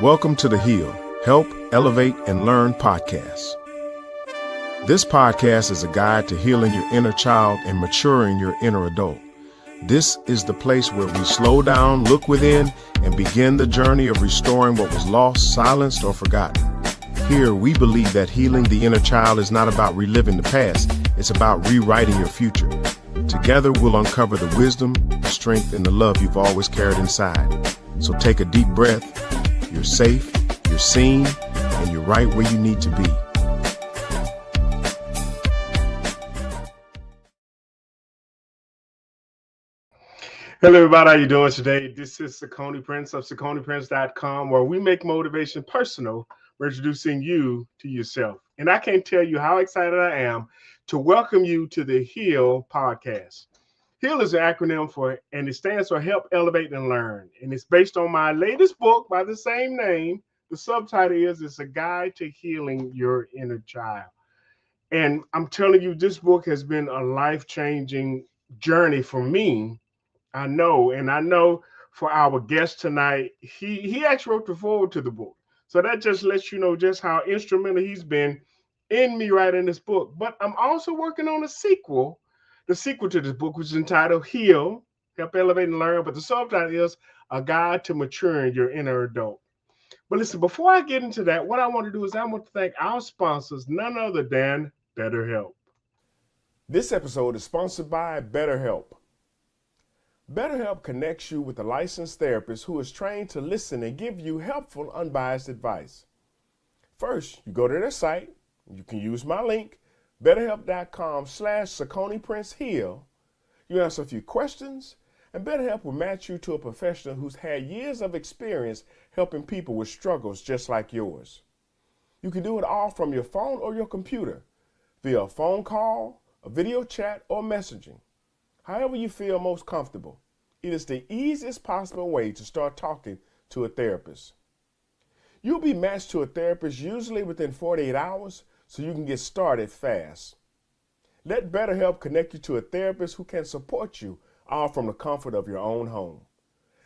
Welcome to the H.E.A.L, Help, Elevate, and Learn podcast. This podcast is a guide to healing your inner child and maturing your inner adult. This is the place where we slow down, look within, and begin the journey of restoring what was lost, silenced, or forgotten. Here, we believe that healing the inner child is not about reliving the past, it's about rewriting your future. Together, we'll uncover the wisdom, the strength, and the love you've always carried inside. So take a deep breath. You're safe, you're seen, and you're right where you need to be. Hello, everybody. How you doing today? This is Sakoni Prince of SakoniPrince.com, where we make motivation personal. We're introducing you to yourself. And I can't tell you how excited I am to welcome you to the H.E.A.L podcast. H.E.A.L is an acronym for, and it stands for Help, Elevate, and Learn. And it's based on my latest book by the same name. The subtitle is It's a Guide to Healing Your Inner Child. And I'm telling you, this book has been a life-changing journey for me. I know for our guest tonight, he actually wrote the foreword to the book. So that just lets you know just how instrumental he's been in me writing this book. But I'm also working on a sequel. The sequel to this book, which is entitled H.E.A.L, Help, Elevate, and Learn. But the subtitle is A Guide to Maturing Your Inner Adult. But listen, before I get into that, what I want to do is I want to thank our sponsors, none other than BetterHelp. This episode is sponsored by BetterHelp. BetterHelp connects you with a licensed therapist who is trained to listen and give you helpful, unbiased advice. First, you go to their site. You can use my link, betterhelp.com/SakoniPrinceH.E.A.L. You answer a few questions, and BetterHelp will match you to a professional who's had years of experience helping people with struggles just like yours. You can do it all from your phone or your computer, via a phone call, a video chat, or messaging. However you feel most comfortable, it is the easiest possible way to start talking to a therapist. You'll be matched to a therapist usually within 48 hours, so you can get started fast. Let BetterHelp connect you to a therapist who can support you, all from the comfort of your own home.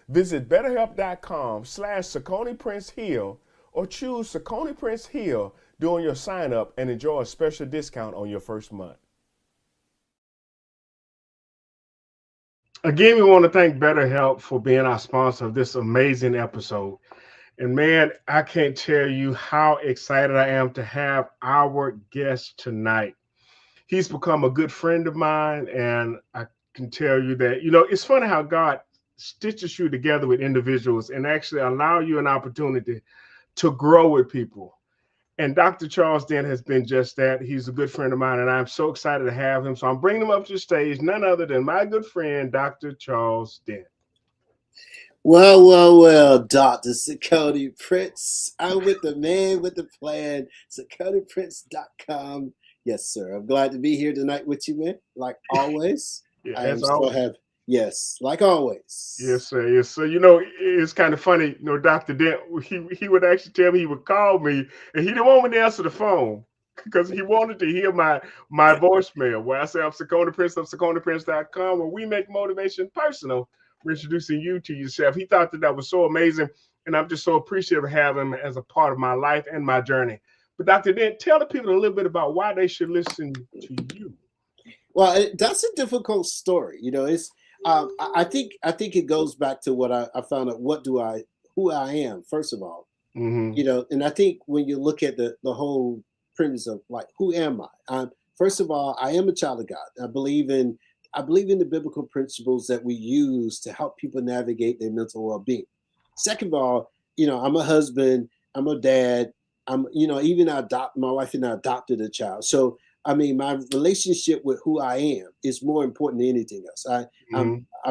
Visit betterhelp.com/SakoniPrinceH.E.A.L or choose SakoniPrinceH.E.A.L during your sign up and enjoy a special discount on your first month. Again, we want to thank BetterHelp for being our sponsor of this amazing episode. And man, I can't tell you how excited I am to have our guest tonight. He's become a good friend of mine, and I can tell you that, it's funny how God stitches you together with individuals and actually allow you an opportunity to grow with people. And Dr. Charles Dent has been just that. He's a good friend of mine, and I'm so excited to have him. So I'm bringing him up to the stage, none other than my good friend, Dr. Charles Dent. Well, Dr. Sakoni Prince. I'm with the man with the plan, SakoniPrince.com. Yes, sir. I'm glad to be here tonight with you, man. Like always. Yeah, I am still have. Yes, like always. Yes, sir. Yes, sir. It's kind of funny. Dr. Dent, he would actually tell me, he would call me, and he didn't want me to answer the phone because he wanted to hear my voicemail where I say, I'm Sakoni Prince of SakoniPrince.com, where we make motivation personal. We're introducing you to yourself. He thought that was so amazing, and I'm just so appreciative of having him as a part of my life and my journey. But Dr. Dent, tell the people a little bit about why they should listen to you. Well, that's a difficult story. It's I think it goes back to what I found out. Who I am, first of all. Mm-hmm. And I think when you look at the whole premise of like, who am I? First of all, I am a child of God. I believe in the biblical principles that we use to help people navigate their mental well-being. Second of all, I'm a husband, I'm a dad, even my wife and I adopted a child. So, my relationship with who I am is more important than anything else. I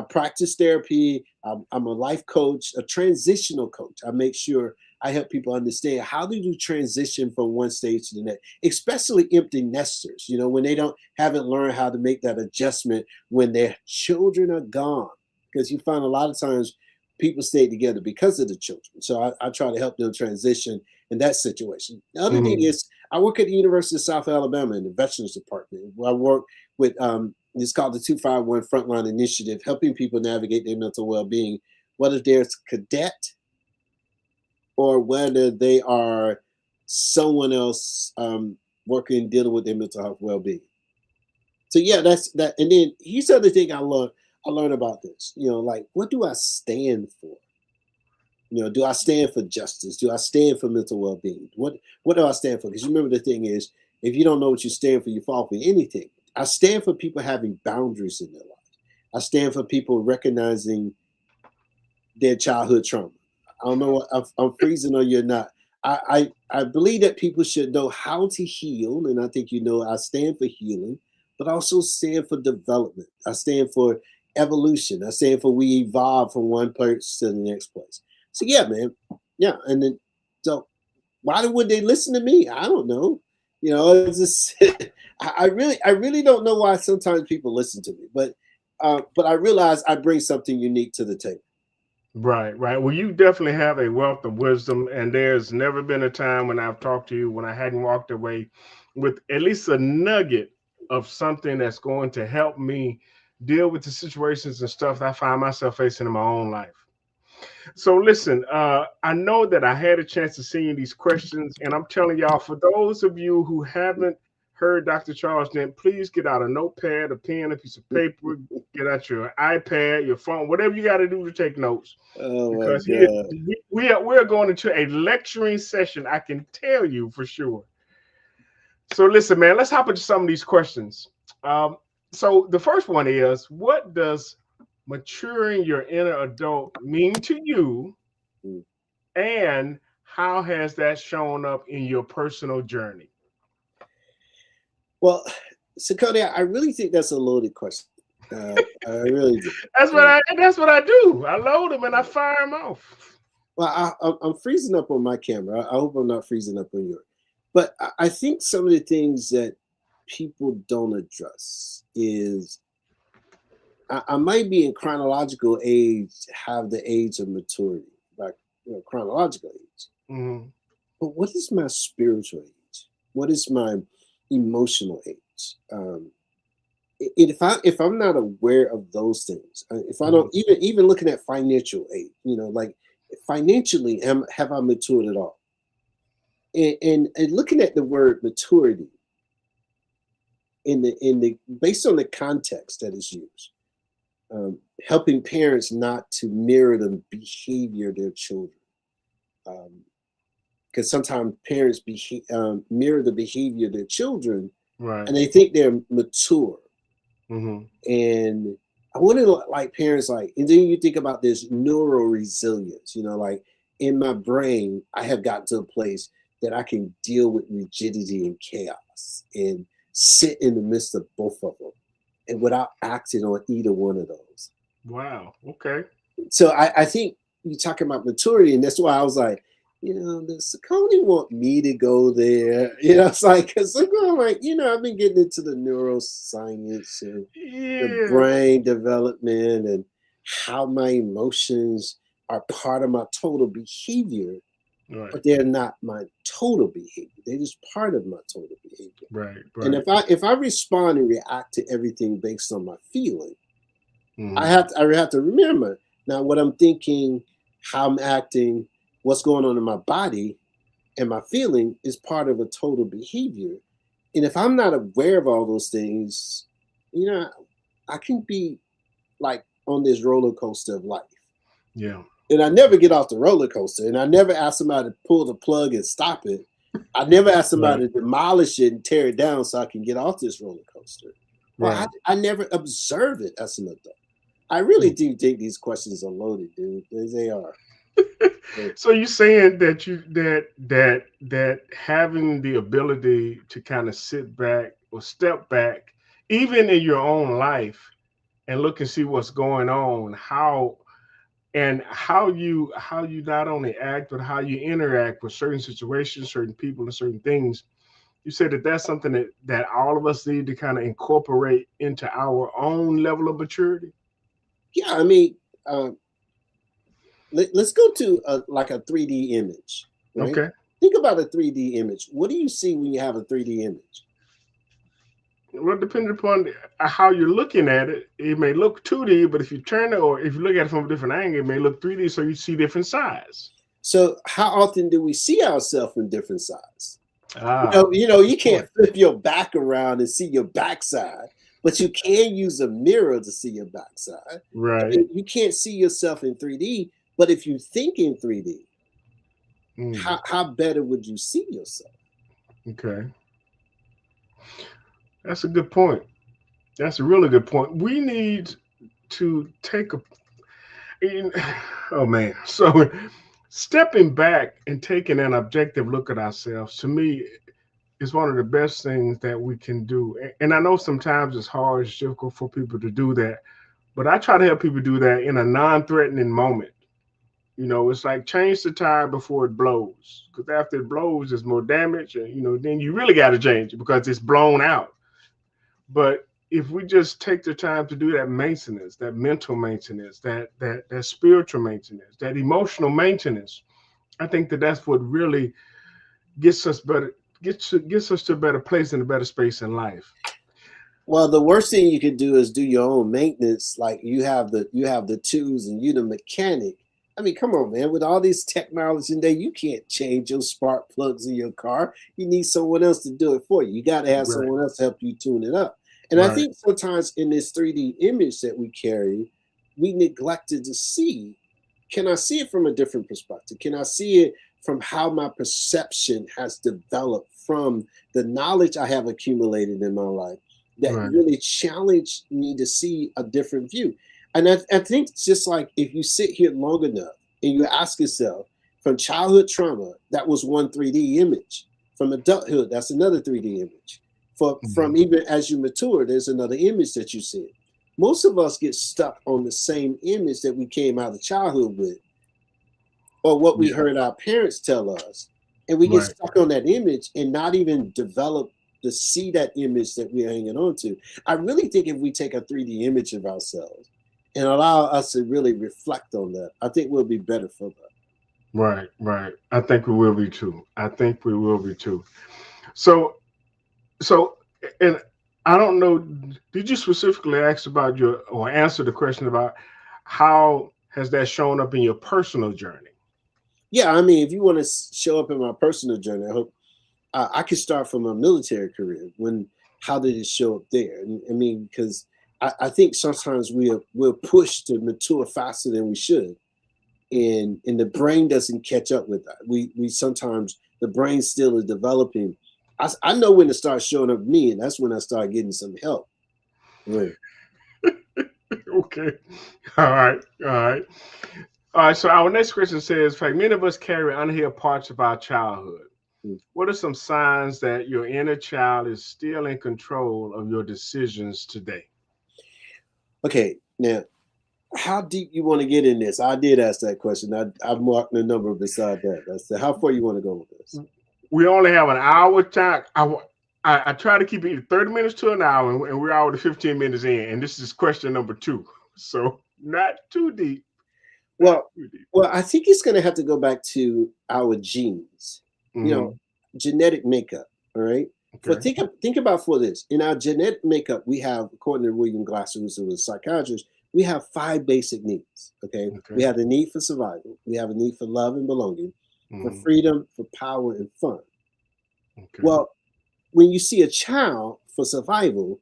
practice therapy. I'm a life coach, a transitional coach. I make sure I help people understand how do you transition from one stage to the next, especially empty nesters, when they haven't learned how to make that adjustment when their children are gone. Because you find a lot of times people stay together because of the children. So I try to help them transition in that situation. The other thing is I work at the University of South Alabama in the Veterans Department. I work with, it's called the 251 Frontline Initiative, helping people navigate their mental well-being, whether they're a cadet, or whether they are someone else working, dealing with their mental health well-being. So yeah, that's that. And then here's the other thing I learned about this. Like, what do I stand for? Do I stand for justice? Do I stand for mental well-being? What do I stand for? Because remember, the thing is, if you don't know what you stand for, you fall for anything. I stand for people having boundaries in their life. I stand for people recognizing their childhood trauma. I don't know what I'm freezing on you or not. I believe that people should know how to heal, and I think I stand for healing, but I also stand for development. I stand for evolution. I stand for we evolve from one place to the next place. So yeah, man, yeah, and then so why would they listen to me? I don't know. It's just I really don't know why sometimes people listen to me, but I realize I bring something unique to the table. Right, right. Well, you definitely have a wealth of wisdom, and there's never been a time when I've talked to you when I hadn't walked away with at least a nugget of something that's going to help me deal with the situations and stuff that I find myself facing in my own life. So listen, I know that I had a chance to see you these questions, and I'm telling y'all, for those of you who haven't heard Dr. Charles Dent, please get out a notepad, a pen, a piece of paper, get out your iPad, your phone, whatever you got to do to take notes. Oh my Because God. we're going into a lecturing session, I can tell you for sure. So listen, man, let's hop into some of these questions. So the first one is, what does maturing your inner adult mean to you, Mm. and how has that shown up in your personal journey? Well, so Cody, I really think that's a loaded question. I really do. That's what I do. I load them and I fire them off. Well, I'm freezing up on my camera. I hope I'm not freezing up on yours. But I think some of the things that people don't address is I might be in chronological age, have the age of maturity, like chronological age. Mm-hmm. But what is my spiritual age? What is my emotional age? If I'm not aware of those things, if I don't even looking at financial aid, like financially, have I matured at all? And looking at the word maturity in the based on the context that is used, helping parents not to mirror the behavior of their children, because sometimes parents mirror the behavior of their children, Right. and they think they're mature. Mm-hmm. And I want to like parents and then you think about this neural resilience, like in my brain, I have gotten to a place that I can deal with rigidity and chaos and sit in the midst of both of them and without acting on either one of those. Wow. Okay. So I think you're talking about maturity, and that's why I was like, does Saucony want me to go there? It's like, because I'm going I've been getting into the neuroscience and the brain development and how my emotions are part of my total behavior, right. But they're not my total behavior. They're just part of my total behavior. Right. And if I respond and react to everything based on my feeling, mm-hmm. I have to remember now what I'm thinking, how I'm acting, what's going on in my body, and my feeling is part of a total behavior. And if I'm not aware of all those things, I can be like on this roller coaster of life. Yeah. And I never get off the roller coaster. And I never ask somebody to pull the plug and stop it. I never ask somebody to demolish it and tear it down so I can get off this roller coaster. Well, I never observe it as an adult. I really do think these questions are loaded, dude. They are. So you're saying that having the ability to kind of sit back or step back, even in your own life, and look and see what's going on, how you not only act but how you interact with certain situations, certain people, and certain things. You said that that's something that all of us need to kind of incorporate into our own level of maturity. Yeah, I mean, let's go to like a 3D image. Right? Okay. Think about a 3D image. What do you see when you have a 3D image? Well, depending upon how you're looking at it, it may look 2D, but if you turn it or if you look at it from a different angle, it may look 3D, so you see different size. So how often do we see ourselves in different sides? Ah, You can't flip your back around and see your backside, but you can use a mirror to see your backside. I right. mean, you can't see yourself in 3D, but if you think in 3D, Mm, how better would you see yourself? okay. That's a good point. That's a really good point. We need to take a in- oh man. So stepping back and taking an objective look at ourselves to me is one of the best things that we can do. And I know sometimes it's hard, it's difficult for people to do that, but I try to help people do that in a non-threatening moment. It's like change the tire before it blows. Because after it blows, there's more damage, and then you really got to change it because it's blown out. But if we just take the time to do that maintenance, that mental maintenance, that spiritual maintenance, that emotional maintenance, I think that's what really gets us better, gets us to a better place and a better space in life. Well, the worst thing you could do is do your own maintenance. Like you have the tools and you the mechanic. I mean, come on, man. With all this technology today, you can't change your spark plugs in your car. You need someone else to do it for you. You got to have Right, someone else help you tune it up. And I right, think sometimes in this 3D image that we carry, we neglected to see, can I see it from a different perspective? Can I see it from how my perception has developed from the knowledge I have accumulated in my life that right. really challenged me to see a different view? And I think it's just like if you sit here long enough and you ask yourself, from childhood trauma, that was one 3D image. From adulthood, that's another 3D image. From Mhm. even as you mature, there's another image that you see. Most of us get stuck on the same image that we came out of childhood with, or what we Yeah, heard our parents tell us. And we get right. stuck on that image and not even develop to see that image that we're hanging on to. I really think if we take a 3D image of ourselves and allow us to really reflect on that, I think we'll be better for that. Right, right. I think we will be too. I think we will be too. So, so, and I don't know, did you specifically ask about your or answer the question about how has that shown up in your personal journey? Yeah, I mean, if you want to show up in my personal journey, I hope I could start from a military career. How did it show up there? And, I mean, because I think sometimes we're pushed to mature faster than we should, and the brain doesn't catch up with that. We sometimes the brain still is developing. I know when it starts showing up me, and that's when I start getting some help. Right. Okay. All right. All right. All right. So our next question says, in fact, many of us carry unhealed parts of our childhood. Mm. What are some signs that your inner child is still in control of your decisions today? Okay, now how deep you want to get in this? I did ask that question. I've marked the number beside that. That's how far you want to go with this. We only have an hour time. I try to keep it 30 minutes to an hour, and we're already 15 minutes in. And this is question number 2. So not too deep. Not Well, too deep. well, I think it's going to have to go back to our genes. You know, Hmm. genetic makeup. All right. For Okay. think about for this in our genetic makeup, we have, according to William Glasser, who's a psychiatrist, we have 5 basic needs. Okay, we Okay. have the need for survival, we have a need for love and belonging, for Hmm. freedom, for power and fun. Okay. Well, when you see a child for survival,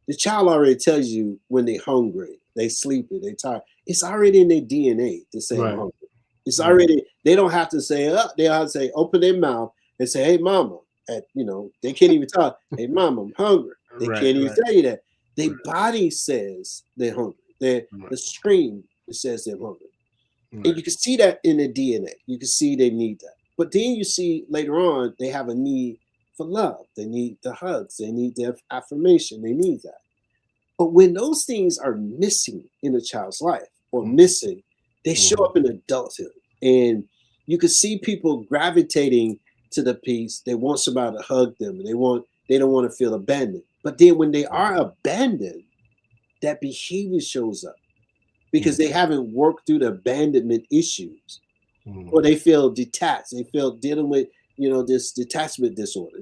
the child already tells you when they're hungry, they sleepy, they tired. It's already in their DNA to say I'm Right. hungry. It's Right. already, they don't have to say, they have to say, open their mouth and say, hey mama. They can't even talk. Hey mama, I'm hungry. They Right. can't even Right. tell you that. Their Right. body says they're hungry. Right. The scream says they're hungry. And Right. you can see that in their DNA. You can see they need that. But then you see later on, they have a need for love. They need the hugs. They need the affirmation. They need that. But when those things are missing in a child's life or missing, they show Hmm. up in adulthood. And you can see people gravitating to the piece. They want somebody to hug them. And they don't want to feel abandoned. But then when they are abandoned, that behavior shows up because they haven't worked through the abandonment issues, or Hmm. they feel detached. They feel dealing with, this detachment disorder.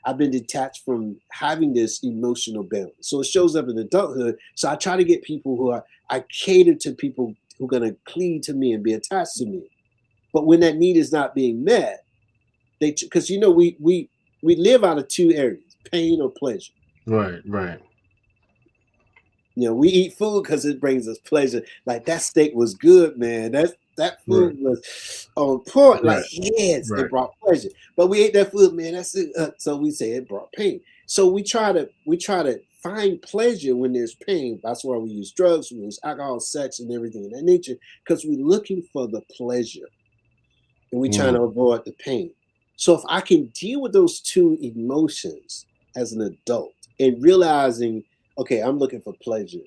I've been detached from having this emotional balance. So it shows up in adulthood. So I try to get people I cater to people who are going to cleave to me and be attached to me. But when that need is not being met, because we live out of two areas: pain or pleasure. Right, right. We eat food because it brings us pleasure. Like that steak was good, man. That food was on point. Like, yes, it brought pleasure. But we ate that food, man. That's it. So we say it brought pain. So we try to find pleasure when there's pain. That's why we use drugs, we use alcohol, sex, and everything of that nature, because we're looking for the pleasure and we're trying to avoid the pain. So if I can deal with those two emotions as an adult and realizing, okay, I'm looking for pleasure.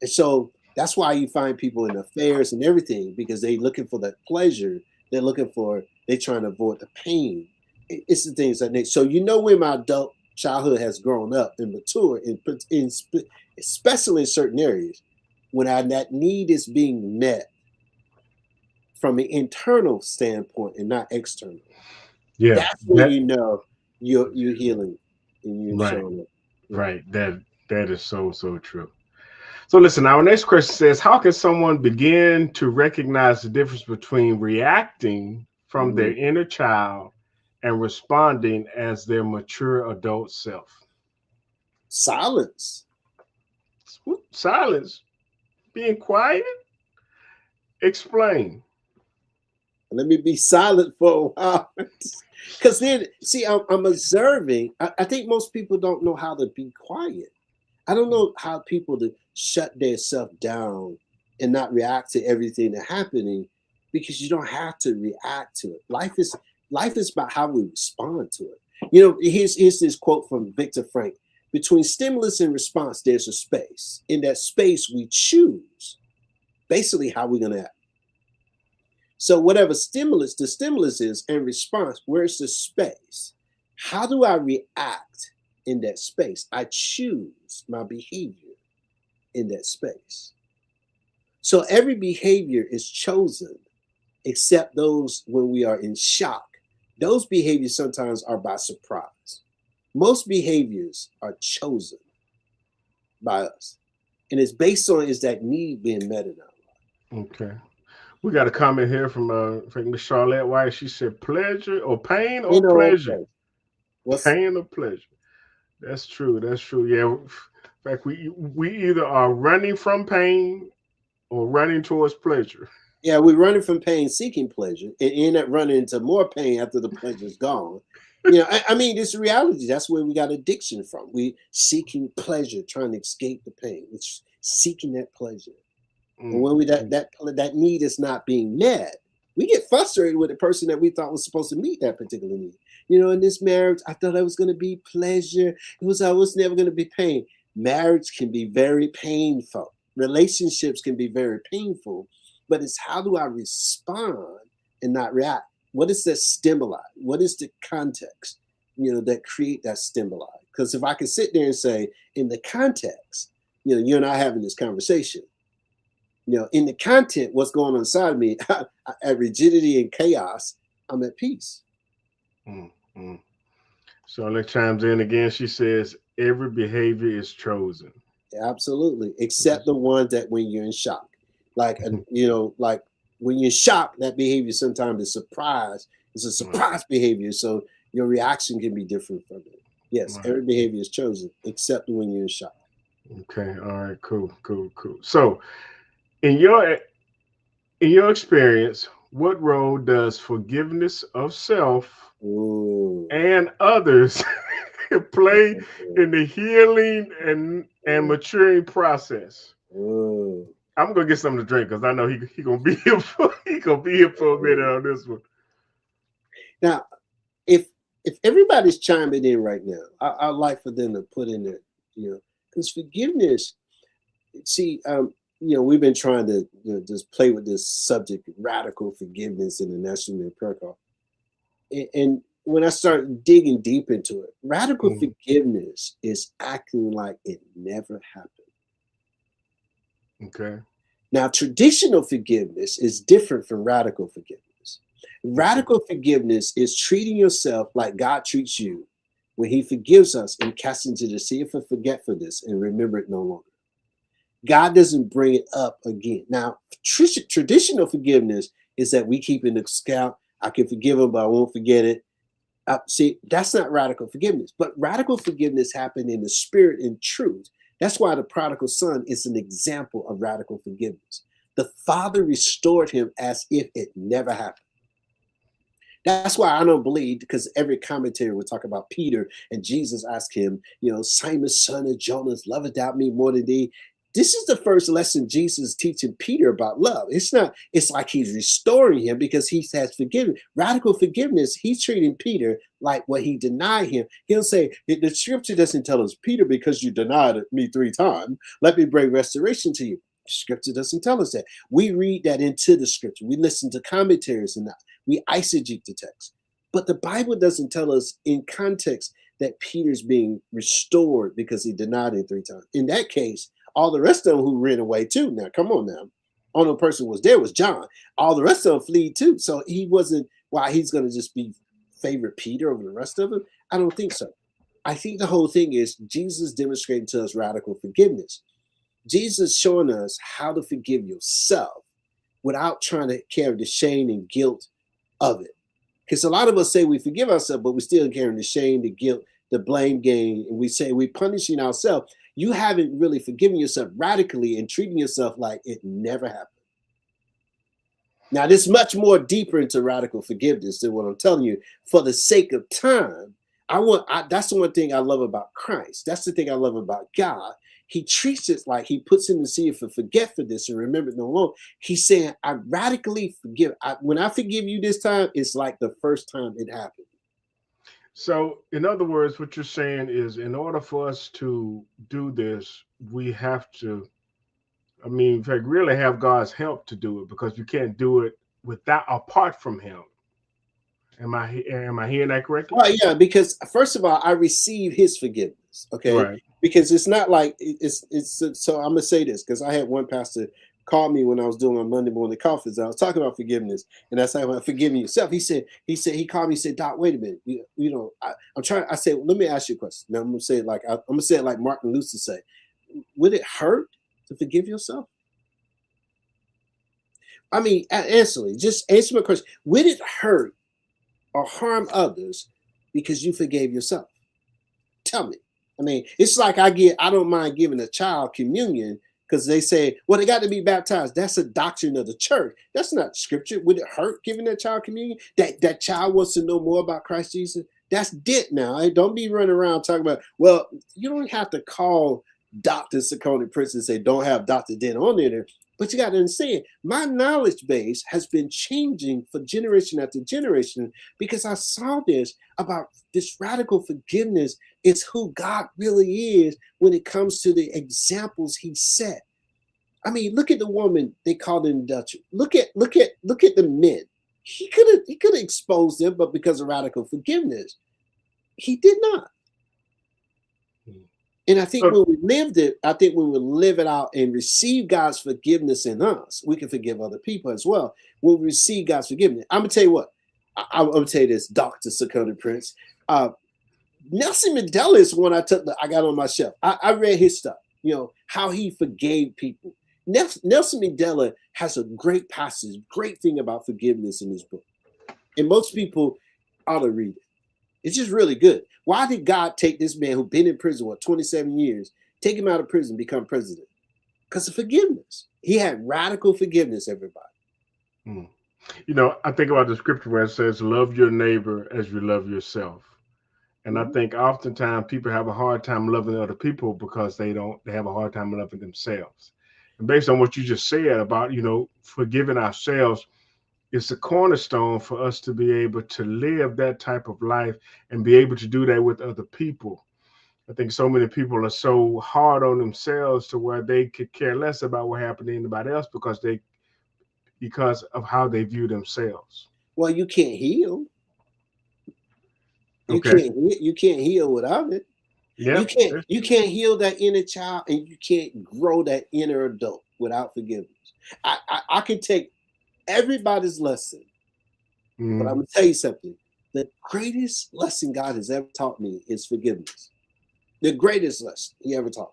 And so that's why you find people in affairs and everything, because they're looking for that pleasure. They're trying to avoid the pain. It's the things that they, so when my adult childhood has grown up and matured, especially in certain areas, when that need is being met from an internal standpoint and not external. Yeah. That's when you're healing and you're showing up. Right. That is so true. So listen, our next question says, how can someone begin to recognize the difference between reacting from their inner child and responding as their mature adult self? Silence. Silence. Being quiet? Explain. Let me be silent for a while. Because then, see, I'm observing. I think most people don't know how to be quiet. I don't know how people to shut themselves down and not react to everything that's happening, because you don't have to react to it. Life is about how we respond to it. Here's this quote from Viktor Frankl. Between stimulus and response, there's a space. In that space, we choose basically how we're going to act. So whatever the stimulus is, and response, where's the space? How do I react in that space? I choose my behavior in that space. So every behavior is chosen, except those when we are in shock. Those behaviors sometimes are by surprise. Most behaviors are chosen by us. And it's based on is that need being met in our life. Okay. We got a comment here from Miss Charlotte White. She said, pleasure or pain or pleasure? Pain or pleasure? That's true. That's true. Yeah. In fact, we either are running from pain or running towards pleasure. Yeah, we're running from pain, seeking pleasure, and end up running into more pain after the pleasure's gone. I mean, it's reality. That's where we got addiction from. We seeking pleasure, trying to escape the pain. It's seeking that pleasure. And when that need is not being met, we get frustrated with the person that we thought was supposed to meet that particular need. In this marriage, I thought I was going to be pleasure. I was never going to be pain. Marriage can be very painful. Relationships can be very painful. But it's how do I respond and not react? What is the stimuli? What is the context, that create that stimuli? Because if I can sit there and say, in the context, you and I having this conversation, in the content, what's going on inside of me, at rigidity and chaos, I'm at peace. Charlotte chimes in again. She says, every behavior is chosen. Absolutely. Except the ones that when you're in shock. Like when you're in shock, that behavior sometimes is surprise. It's a surprise behavior. So your reaction can be different from it. Yes, every behavior is chosen, except when you're in shock. Okay. All right. Cool. So in your experience, what role does forgiveness of self and others play in the healing and maturing process? I'm gonna get something to drink because I know he gonna be here for a minute on this one. Now, if everybody's chiming in right now, I'd like for them to put in there, because forgiveness. See, we've been trying to just play with this subject, radical forgiveness in the National Human Prayer Call, and when I start digging deep into it, radical forgiveness is acting like it never happened. Okay. Now, traditional forgiveness is different from radical forgiveness. Radical forgiveness is treating yourself like God treats you when he forgives us and casts into the sea of forgetfulness and remember it no longer. God doesn't bring it up again. Now, traditional forgiveness is that we keep in the account. I can forgive him, but I won't forget it. See, that's not radical forgiveness. But radical forgiveness happened in the spirit and truth. That's why the prodigal son is an example of radical forgiveness. The father restored him as if it never happened. That's why I don't believe, because every commentary will talk about Peter and Jesus asked him, Simon, son of Jonas, lovest thou me more than thee? This is the first lesson Jesus is teaching Peter about love. It's like he's restoring him because he has forgiven. Radical forgiveness, he's treating Peter like what he denied him. He'll say, the scripture doesn't tell us, Peter, because you denied me 3 times, let me bring restoration to you. Scripture doesn't tell us that. We read that into the scripture. We listen to commentaries and we eisegete the text. But the Bible doesn't tell us in context that Peter's being restored because he denied him 3 times. In that case, all the rest of them who ran away too. Now, come on now. Only person was there was John. All the rest of them fled too. So he wasn't, he's going to just be favorite Peter over the rest of them? I don't think so. I think the whole thing is Jesus demonstrating to us radical forgiveness. Jesus showing us how to forgive yourself without trying to carry the shame and guilt of it. Because a lot of us say we forgive ourselves, but we're still carrying the shame, the guilt, the blame game. And we say we're punishing ourselves. You haven't really forgiven yourself radically and treating yourself like it never happened. Now, this is much more deeper into radical forgiveness than what I'm telling you. For the sake of time, that's the one thing I love about Christ. That's the thing I love about God. He treats it like he puts in the sea for forgetfulness and remember it no longer. He's saying, I radically forgive. When I forgive you this time, it's like the first time it happened. So, in other words, what you're saying is in order for us to do this, we have to, in fact, really have God's help to do it because you can't do it apart from him. Am I hearing that correctly? Well, yeah, because first of all, I receive his forgiveness. Okay. Right. Because it's not like it's so I'm gonna say this because I had one pastor call me when I was doing my Monday morning conference. I was talking about forgiveness, and I said, about forgiving yourself. He called me and said, Doc, wait a minute. I'm trying. I said, let me ask you a question. Now I'm gonna say it like Martin Luther said. Would it hurt to forgive yourself? Just answer my question. Would it hurt or harm others because you forgave yourself? Tell me. It's like I don't mind giving a child communion because they say, well, they got to be baptized. That's a doctrine of the church. That's not scripture. Would it hurt giving that child communion? That child wants to know more about Christ Jesus? That's Dent now. Don't be running around talking about, well, you don't have to call Dr. Sakoni Prince and say, don't have Dr. Dent on there. But you got to understand, my knowledge base has been changing for generation after generation because I saw this about this radical forgiveness. It's who God really is when it comes to the examples he set. Look at the woman they called in Dutch. Look at the men. He could have exposed them, but because of radical forgiveness, he did not. And I think when we lived it, I think when we live it out and receive God's forgiveness in us, we can forgive other people as well. When we receive God's forgiveness, I'm gonna tell you what. I'm gonna tell you this, Dr. Sakoni Prince. Nelson Mandela is one I got on my shelf. I read his stuff. How he forgave people. Nelson Mandela has a great passage, great thing about forgiveness in his book, and most people ought to read it. It's just really good. Why did God take this man who'd been in prison, 27 years, take him out of prison, become president? Because of forgiveness. He had radical forgiveness, everybody. I think about the scripture where it says, love your neighbor as you love yourself. And I think oftentimes people have a hard time loving other people because they have a hard time loving themselves. And based on what you just said about, forgiving ourselves, it's a cornerstone for us to be able to live that type of life and be able to do that with other people. I think so many people are so hard on themselves to where they could care less about what happened to anybody else because of how they view themselves. Well, you can't heal. You can't heal without it. Yeah. You can't heal that inner child and you can't grow that inner adult without forgiveness. I can take everybody's lesson, but I'm gonna tell you something. The greatest lesson God has ever taught me is forgiveness. The greatest lesson he ever taught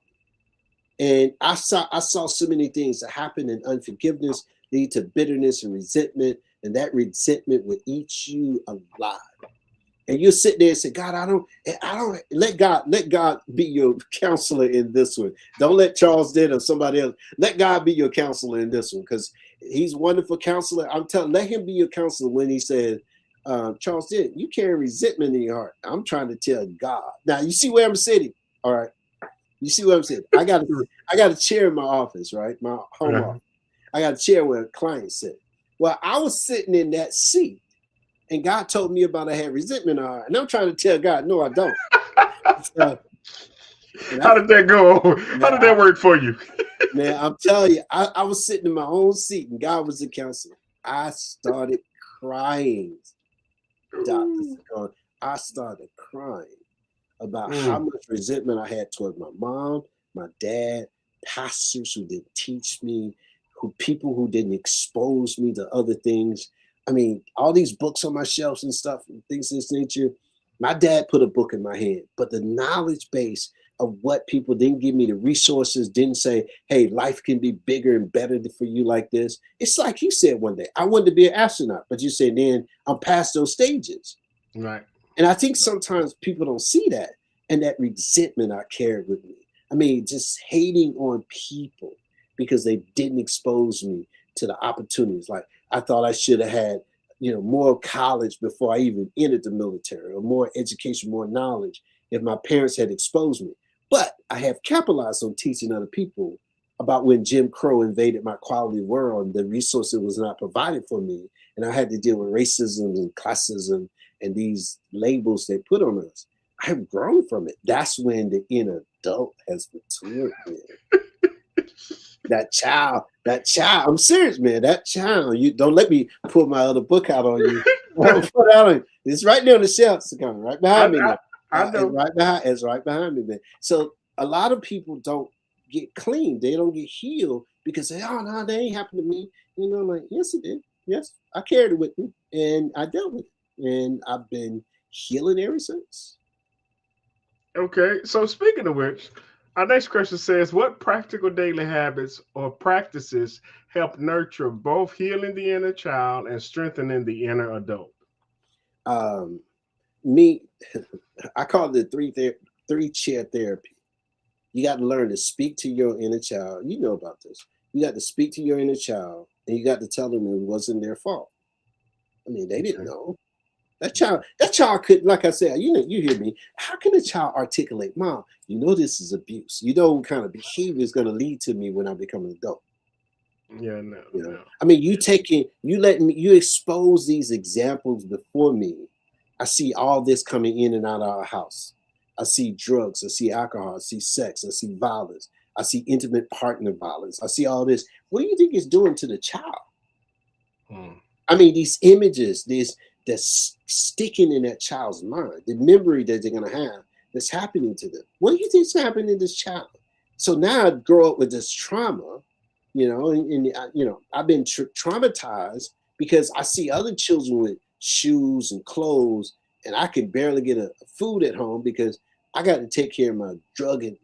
me. And I saw so many things that happen in unforgiveness lead to bitterness and resentment. and that resentment will eat you alive. And you sit there and say, God, I don't let God be your counselor in this one. Don't let Charles Dent or somebody else. Let God be your counselor in this one, because he's a wonderful counselor. Let him be your counselor when he says, Charles Dent, you carry resentment in your heart. I'm trying to tell God. Now you see where I'm sitting. All right. You see what I'm saying? I got a chair in my office, right? My home office. I got a chair where a client sit. Well, I was sitting in that seat. And God told me about I had resentment on her. And I'm trying to tell God, no, I don't. How did that go? How did that work for you? Man, I'm telling you, I was sitting in my own seat and God was the counselor. I started crying, Dr. Sakon. I started crying about how much resentment I had toward my mom, my dad, pastors who didn't teach me, people who didn't expose me to other things. I mean, all these books on my shelves and stuff, and things of this nature. My dad put a book in my hand, but the knowledge base of what people didn't give me, the resources, didn't say, hey, life can be bigger and better for you like this. It's like you said one day, I wanted to be an astronaut, but you said, then I'm past those stages. Right. And I think sometimes people don't see that, and that resentment I carried with me. I mean, just hating on people because they didn't expose me to the opportunities. Like, I thought I should have had, more college before I even entered the military, or more education, more knowledge if my parents had exposed me. But I have capitalized on teaching other people about when Jim Crow invaded my quality world and the resources was not provided for me. And I had to deal with racism and classism and these labels they put on us. I have grown from it. That's when the inner adult has matured, man. That child, I'm serious, man. That child, you don't let me pull my other book out on you. It's right there on the shelf, right behind me. I know. It's right behind me, man. So a lot of people don't get clean. They don't get healed because they, oh no, that ain't happened to me. Like, yes, it did. Yes, I carried it with me and I dealt with it. And I've been healing ever since. Okay. So speaking of which, our next question says, what practical daily habits or practices help nurture both healing the inner child and strengthening the inner adult? I call it the three-chair therapy. You got to learn to speak to your inner child. You know about this. You got to speak to your inner child, and you got to tell them it wasn't their fault. I mean, they didn't know. That child could, like I said, you hear me. How can a child articulate, Mom, this is abuse. You know what kind of behavior is going to lead to me when I become an adult. Yeah, no. I mean, you expose these examples before me. I see all this coming in and out of our house. I see drugs, I see alcohol, I see sex, I see violence, I see intimate partner violence. I see all this. What do you think it's doing to the child? I mean, these images, that's sticking in that child's mind, the memory that they're going to have that's happening to them. What do you think is happening to this child? So now I grow up with this trauma, and I've been traumatized because I see other children with shoes and clothes, and I can barely get a food at home because I got to take care of my drugged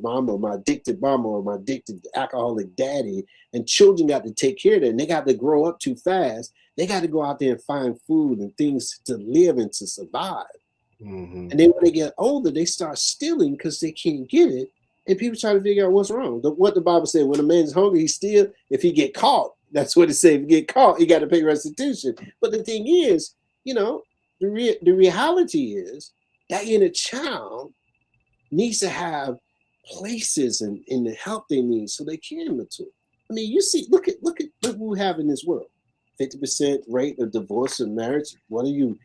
mama, my addicted mama, or my addicted alcoholic daddy. And children got to take care of that. And they got to grow up too fast. They got to go out there and find food and things to live and to survive. And then when they get older, they start stealing because they can't get it. And people try to figure out what's wrong. What the Bible said, when a man's hungry, he steals. If he get caught, that's what it says. If you get caught, he got to pay restitution. But the thing is, the reality is that inner child needs to have places and the help they need so they can mature. I mean, you see, look what we have in this world. 50% rate of divorce and marriage. Whether you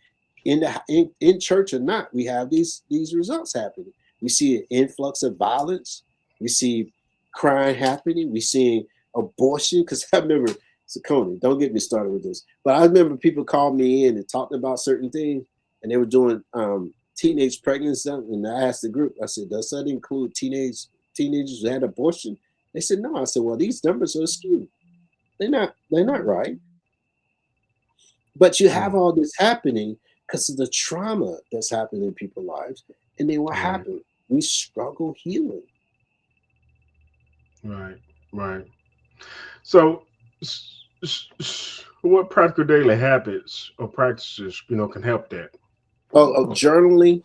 in church or not, we have these results happening. We see an influx of violence. We see crime happening. We see abortion. Because I remember, Sakoni, don't get me started with this, but I remember people called me in and talked about certain things, and they were doing teenage pregnancy. And I asked the group, I said, does that include teenagers who had abortion? They said, no. I said, well, these numbers are skewed. They're not right. But you have all this happening because of the trauma that's happening in people's lives. And then what happened? We struggle healing. Right. So What practical daily habits or practices, can help that? Journaling.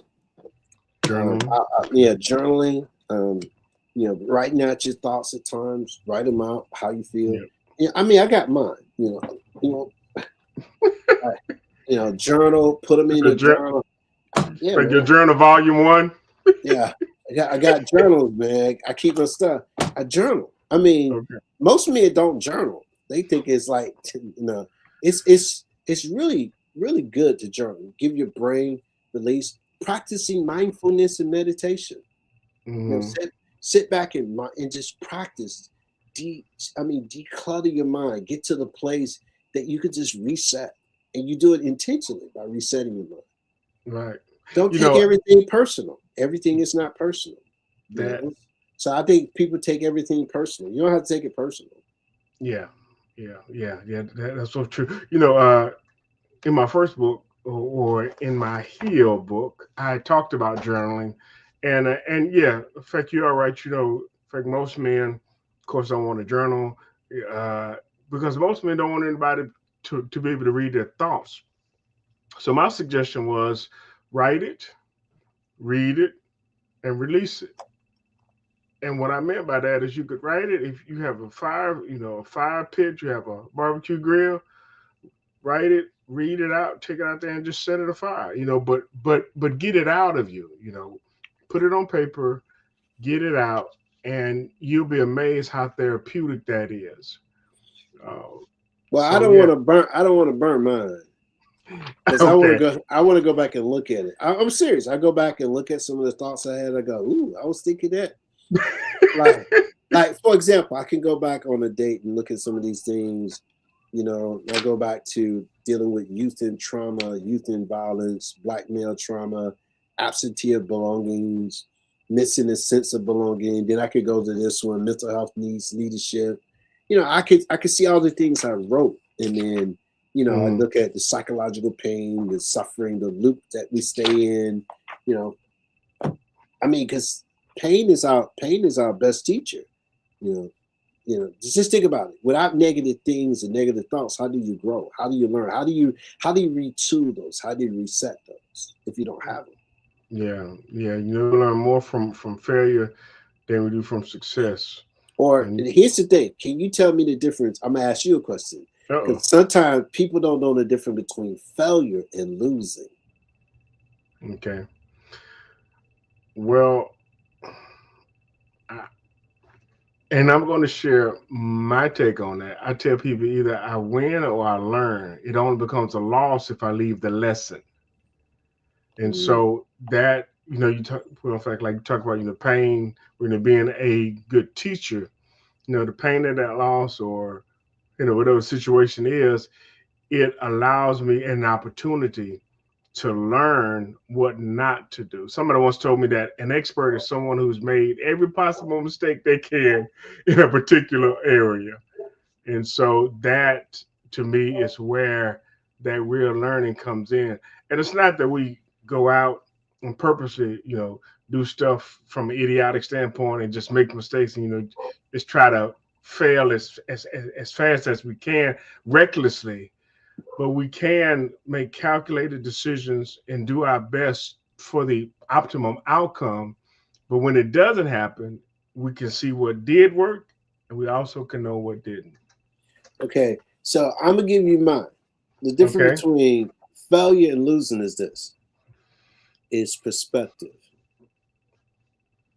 Journaling. Yeah, journaling. Writing out your thoughts at times. Write them out. How you feel. Yeah. Yeah, I mean, I got mine. Journal. Put them in a journal. Yeah, Like your man. journal volume 1. Yeah, I got journals, man. I keep my stuff. I journal. I mean, Okay. most men don't journal. They think it's like, it's really really good to journal. Give your brain release. Practicing mindfulness and meditation. Hmm. Sit back and just practice. Declutter your mind. Get to the place that you could just reset, and you do it intentionally by resetting your mind. Right. Don't You take know everything personal. Everything is not personal. You that. know? So I think people take everything personal. You don't have to take it personal. Yeah. Yeah. That's so true. In my first book or in my H.E.A.L book, I talked about journaling, and yeah, in fact, you are right. In fact, most men, of course, don't want to journal uh, because most men don't want anybody to be able to read their thoughts. So my suggestion was write it, read it, and release it. And what I meant by that is you could write it if you have a fire pit, you have a barbecue grill, write it, read it out, take it out there and just set it afire. But get it out of you, put it on paper, get it out, and you'll be amazed how therapeutic that is. Uh, Well, I so don't yeah. want to burn. I don't want to burn mine because I want to Okay. go. I want to go back and look at it. I'm serious. I go back and look at some of the thoughts I had. I go, ooh, I was thinking that. Like, like for example, I can go back on a date and look at some of these things. I go back to dealing with youth and trauma, youth and violence, black male trauma, absentee of belongings, missing a sense of belonging. Then I could go to this one, mental health needs, leadership. I could see all the things I wrote, and then I Mhm. look at the psychological pain, the suffering, the loop that we stay in. You know, because pain is our best teacher. You know, just think about it. Without negative things and negative thoughts, how do you grow? How do you learn? How do you retool those? How do you reset those if you don't have them? Yeah. You learn more from failure than we do from success. Or And and here's the thing: can you tell me the difference? I'm gonna ask you a question oh, because sometimes people don't know the difference between failure and losing. okay. Well, I, and I'm going to share my take on that. I tell people either I win or I learn. It only becomes a loss if I leave the lesson. And Mm. so that, you talk, well, in fact, like you talk about, pain, being a good teacher, the pain of that loss or, whatever the situation is, it allows me an opportunity to learn what not to do. Somebody once told me that an expert is someone who's made every possible mistake they can in a particular area. And so that to me is where that real learning comes in. And it's not that we go out and purposely, do stuff from an idiotic standpoint and just make mistakes and, just try to fail as fast as we can recklessly, but we can make calculated decisions and do our best for the optimum outcome. But when it doesn't happen, we can see what did work and we also can know what didn't. Okay, so I'm gonna give you mine. The difference Okay. between failure and losing is perspective.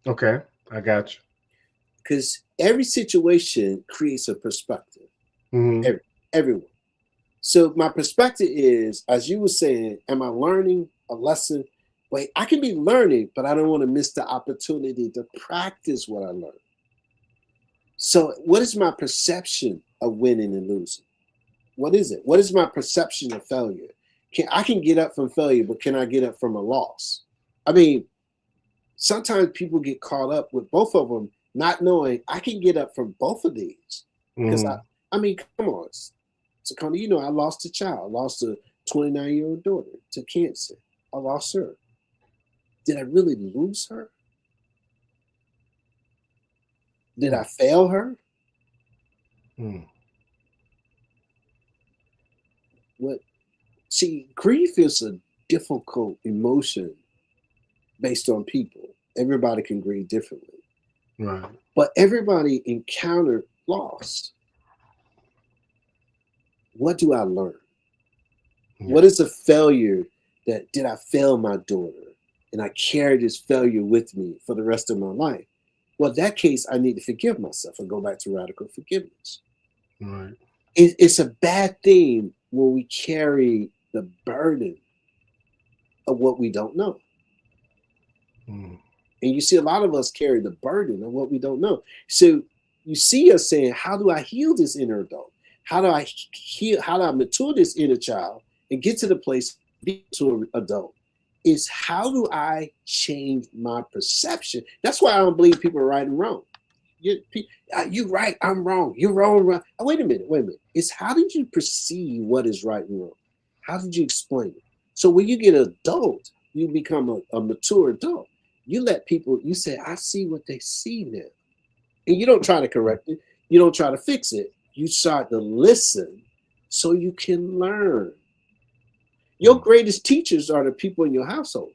Okay. I got you. Because every situation creates a perspective. Hmm. Everyone. So my perspective is, as you were saying, am I learning a lesson? Wait, I can be learning, but I don't want to miss the opportunity to practice what I learned. So what is my perception of winning and losing? What is it? What is my perception of failure? I can get up from failure, but can I get up from a loss? I mean, sometimes people get caught up with both of them, not knowing I can get up from both of these. Because Hmm. I mean, come on. So, Connie, I lost a child, I lost a 29-year-old daughter to cancer. I lost her. Did I really lose her? Did I fail her? Hmm. See, grief is a difficult emotion based on people. Everybody can grieve differently. Right. But everybody encountered loss. What do I learn? Yeah. What is a failure that did I fail my daughter? And I carry this failure with me for the rest of my life. Well, in that case, I need to forgive myself and go back to radical forgiveness. Right. It's a bad thing when we carry the burden of what we don't know. Mm. And you see a lot of us carry the burden of what we don't know. So you see us saying, how do I heal this inner adult? How do I heal? How do I mature this inner child and get to the place of being an adult? Is how do I change my perception? That's why I don't believe people are right and wrong. You're right, I'm wrong. You're wrong, wrong. Oh, wait a minute. It's how did you perceive what is right and wrong? How did you explain it? So when you get an adult, you become a mature adult. You let people, you say, I see what they see now. And you don't try to correct it. You don't try to fix it. You start to listen so you can learn. Your greatest teachers are the people in your household.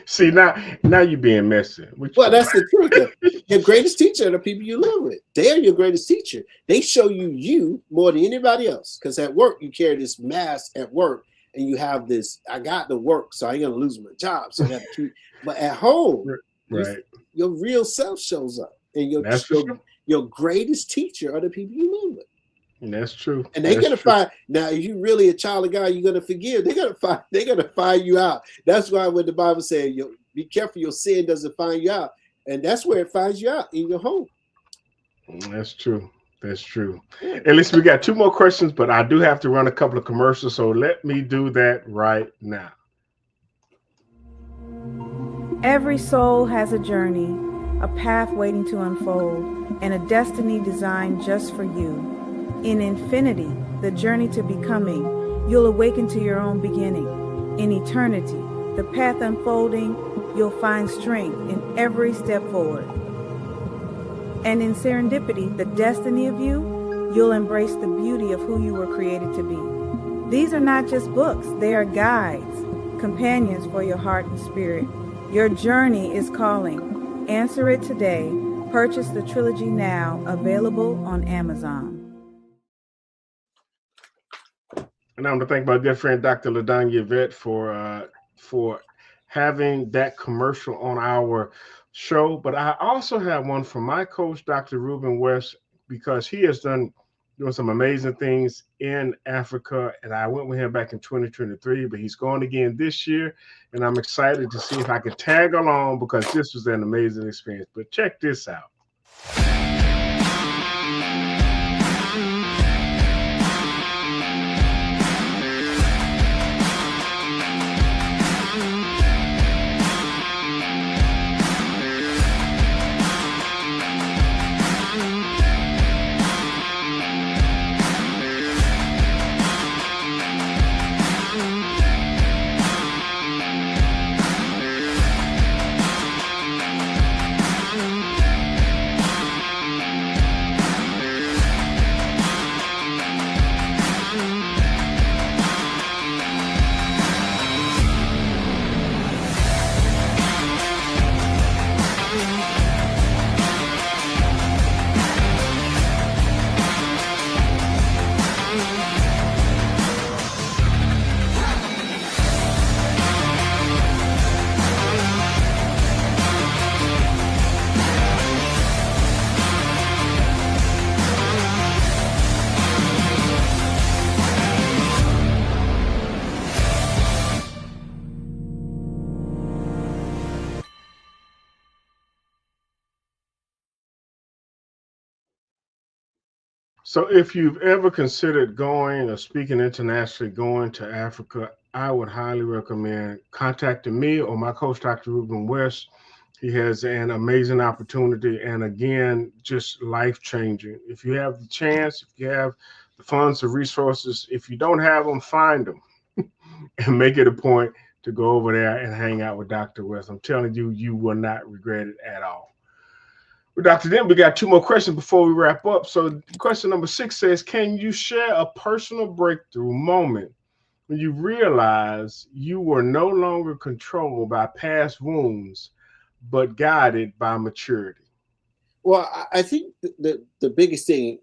See, now you're being messy. Well, that's the truth. Your greatest teacher are the people you live with. They are your greatest teacher. They show you more than anybody else. Because at work, you carry this mask at work, and you have this, I got to work, so I ain't going to lose my job. So I got to keep, but at home, right, your real self shows up. And your greatest teacher are the people you live with. And that's true. And they're gonna find now. If you really a child of God, you're gonna forgive. They're gonna find you out. That's why when the Bible says, "Be careful, your sin doesn't find you out," and that's where it finds you out, in your home. That's true. That's true. At least we got 2 more questions, but I do have to run a couple of commercials, so let me do that right now. Every soul has a journey, a path waiting to unfold, and a destiny designed just for you. In infinity, the journey to becoming, you'll awaken to your own beginning. In eternity, the path unfolding, you'll find strength in every step forward. And in serendipity, the destiny of you, you'll embrace the beauty of who you were created to be. These are not just books, they are guides, companions for your heart and spirit. Your journey is calling. Answer it today. Purchase the trilogy now, available on Amazon. And I want to thank my dear friend, Dr. LaDonya Yvette, for having that commercial on our show. But I also have one from my coach, Dr. Ruben West, because he has doing some amazing things in Africa. And I went with him back in 2023, but he's going again this year. And I'm excited to see if I can tag along, because this was an amazing experience. But check this out. So if you've ever considered going or speaking internationally, going to Africa, I would highly recommend contacting me or my coach, Dr. Ruben West. He has an amazing opportunity, and again, just life-changing. If you have the chance, if you have the funds, the resources, if you don't have them, find them and make it a point to go over there and hang out with Dr. West. I'm telling you, you will not regret it at all. Well, Dr. Dent, we got two more questions before we wrap up. So question number 6 says, can you share a personal breakthrough moment when you realize you were no longer controlled by past wounds, but guided by maturity? Well, I think the biggest thing,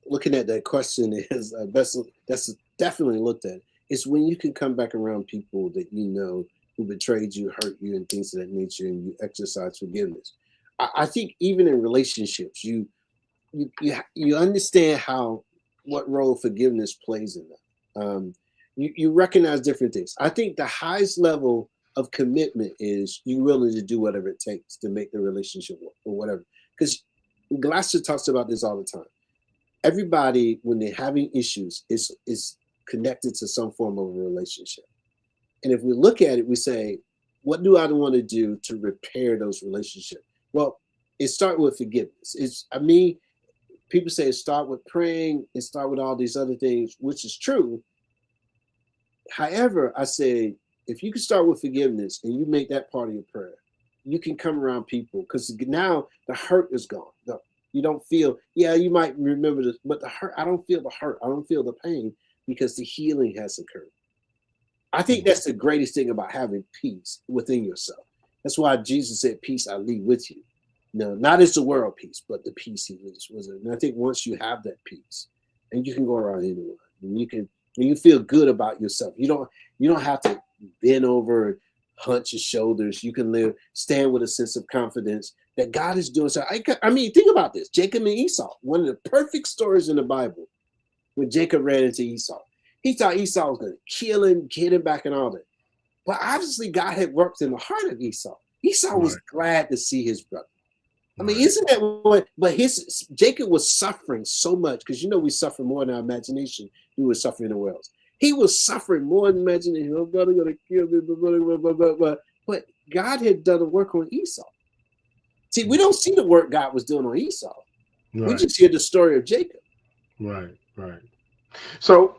looking at that question is that's definitely looked at is when you can come back around people that who betrayed you, hurt you, and things of that nature, and you exercise forgiveness. I think even in relationships, you understand what role forgiveness plays in that. You recognize different things. I think the highest level of commitment is you're willing to do whatever it takes to make the relationship work or whatever. Because Glasser talks about this all the time. Everybody, when they're having issues, is connected to some form of a relationship. And if we look at it, we say, what do I want to do to repair those relationships? Well, it starts with forgiveness. People say it start with praying, it start with all these other things, which is true. However, I say, if you can start with forgiveness and you make that part of your prayer, you can come around people because now the hurt is gone. You don't feel, you might remember this, but the hurt, I don't feel the hurt. I don't feel the pain because the healing has occurred. I think that's the greatest thing about having peace within yourself. That's why Jesus said, peace I leave with you. No, not as the world peace, but the peace he leaves with it. And I think once you have that peace, and you can go around anyone, and you feel good about yourself. You don't have to bend over and hunch your shoulders. You can stand with a sense of confidence that God is doing. So I mean, think about this: Jacob and Esau, one of the perfect stories in the Bible. When Jacob ran into Esau, he thought Esau was going to kill him, get him back, and all that. But obviously, God had worked in the heart of Esau. Esau was glad to see his brother. I mean, isn't that what? But Jacob was suffering so much because we suffer more in our imagination. We were suffering in the world. He was suffering more in imagination. Oh, brother gonna kill me, blah, blah, blah. But God had done the work on Esau. See, we don't see the work God was doing on Esau. Right. We just hear the story of Jacob. Right. So